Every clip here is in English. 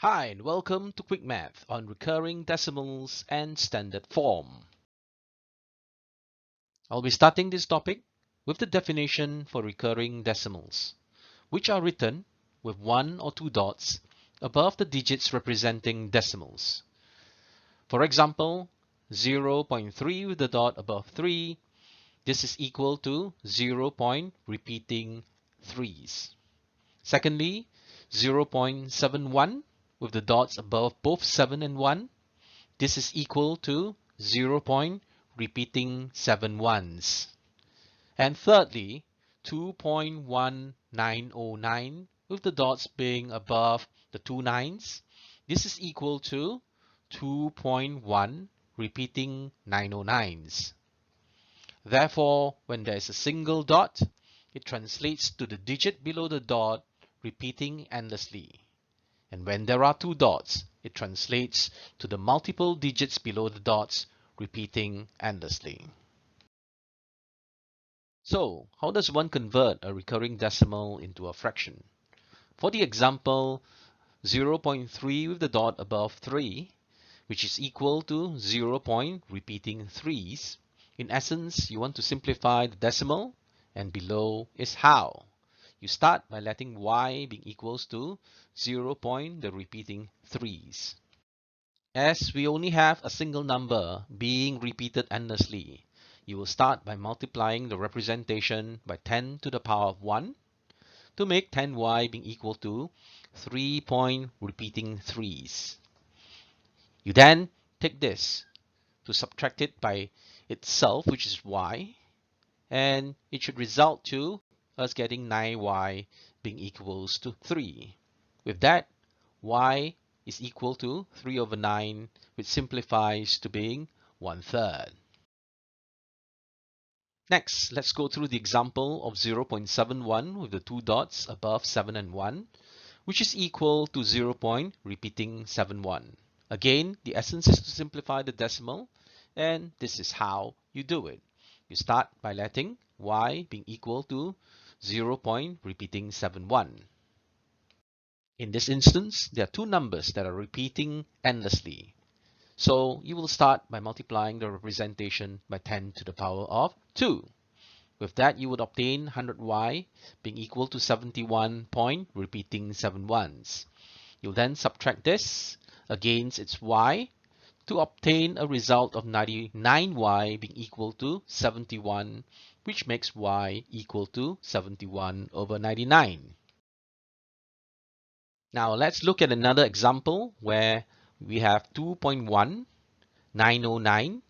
Hi and welcome to Quick Math on recurring decimals and standard form. I'll be starting this topic with the definition for recurring decimals, which are written with one or two dots above the digits representing decimals. For example, 0.3 with the dot above 3, this is equal to 0. Repeating threes. Secondly, 0.71 with the dots above both 7 and 1. This is equal to 0. Repeating 7 ones. And thirdly, 2.1909 with the dots being above the two nines. This is equal to 2.1 repeating 909s. Therefore, when there is a single dot, it translates to the digit below the dot repeating endlessly. And when there are two dots, it translates to the multiple digits below the dots repeating endlessly. So, how does one convert a recurring decimal into a fraction? For the example, 0.3 with the dot above 3, which is equal to 0. Repeating threes. In essence, you want to simplify the decimal, and below is how. You start by letting y being equals to 0. The repeating threes. As we only have a single number being repeated endlessly, you will start by multiplying the representation by 10 to the power of 1 to make 10y being equal to 3. Repeating threes. You then take this to subtract it by itself, which is y, and it should result to us getting 9y being equals to 3. With that, y is equal to 3 over 9, which simplifies to being 1/3. Next, let's go through the example of 0.71 with the two dots above 7 and 1, which is equal to 0. Repeating 7,1. Again, the essence is to simplify the decimal, and this is how you do it. You start by letting y being equal to 0. Repeating 7,1. In this instance, there are two numbers that are repeating endlessly. So you will start by multiplying the representation by 10 to the power of 2. With that, you would obtain 100y being equal to 71. Repeating 7 ones. You'll then subtract this against its y to obtain a result of 99y being equal to 71, which makes y equal to 71 over 99. Now let's look at another example where we have 2.1909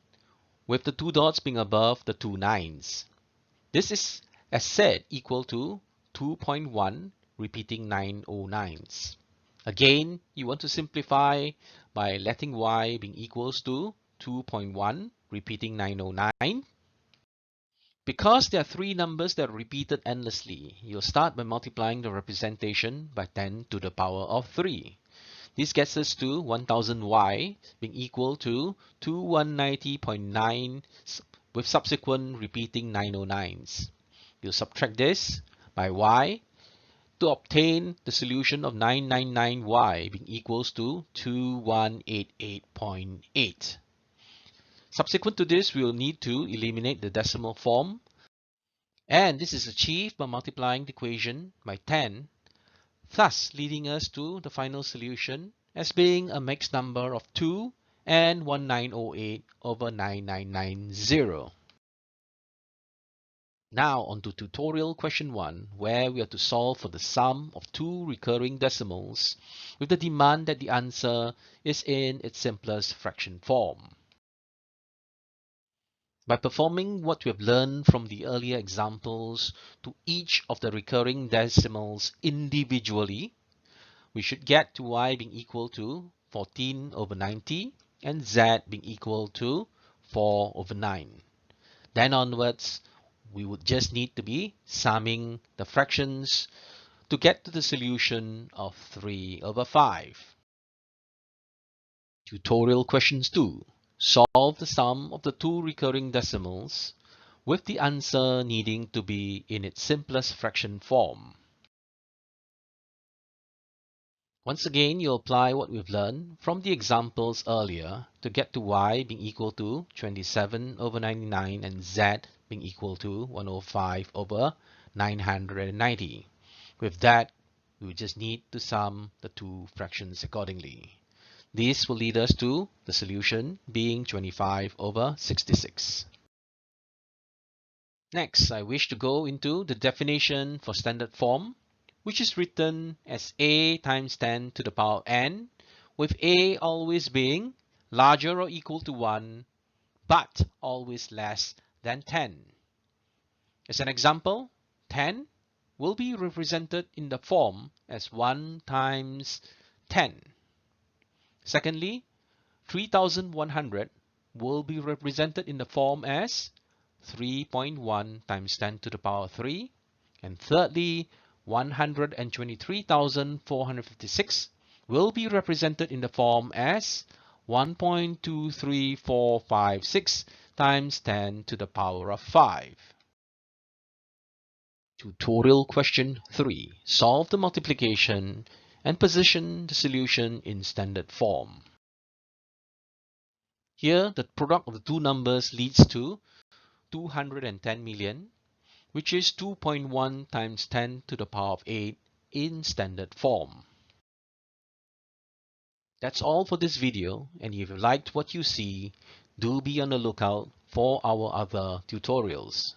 with the two dots being above the two nines. This is, as said, equal to 2.1 repeating 909s. Again, you want to simplify by letting y being equals to 2.1 repeating 909. Because there are three numbers that are repeated endlessly, you'll start by multiplying the representation by 10 to the power of 3. This gets us to 1000y being equal to 2190.9 with subsequent repeating 909s. You'll subtract this by y to obtain the solution of 999y being equals to 2188.8. Subsequent to this, we will need to eliminate the decimal form, and this is achieved by multiplying the equation by 10, thus leading us to the final solution as being a mixed number of 2 and 1908 over 9990. Now on to tutorial question 1, where we are to solve for the sum of two recurring decimals with the demand that the answer is in its simplest fraction form. By performing what we have learned from the earlier examples to each of the recurring decimals individually, we should get to y being equal to 14 over 90 and z being equal to 4 over 9. Then onwards, we would just need to be summing the fractions to get to the solution of 3 over 5. Tutorial questions 2. Solve the sum of the two recurring decimals with the answer needing to be in its simplest fraction form. Once again, you apply what we've learned from the examples earlier to get to y being equal to 27 over 99 and z being equal to 105 over 990. With that, we just need to sum the two fractions accordingly. This will lead us to the solution being 25 over 66. Next, I wish to go into the definition for standard form, which is written as a times 10 to the power n, with a always being larger or equal to 1, but always less than 10. As an example, 10 will be represented in the form as 1 times 10. Secondly, 3100 will be represented in the form as 3.1 times 10 to the power 3. And thirdly, 123,456 will be represented in the form as 1.23456 times 10 to the power of 5. Tutorial question 3. Solve the multiplication and position the solution in standard form. Here, the product of the two numbers leads to 210 million, which is 2.1 times 10 to the power of 8 in standard form. That's all for this video, and if you liked what you see, do be on the lookout for our other tutorials.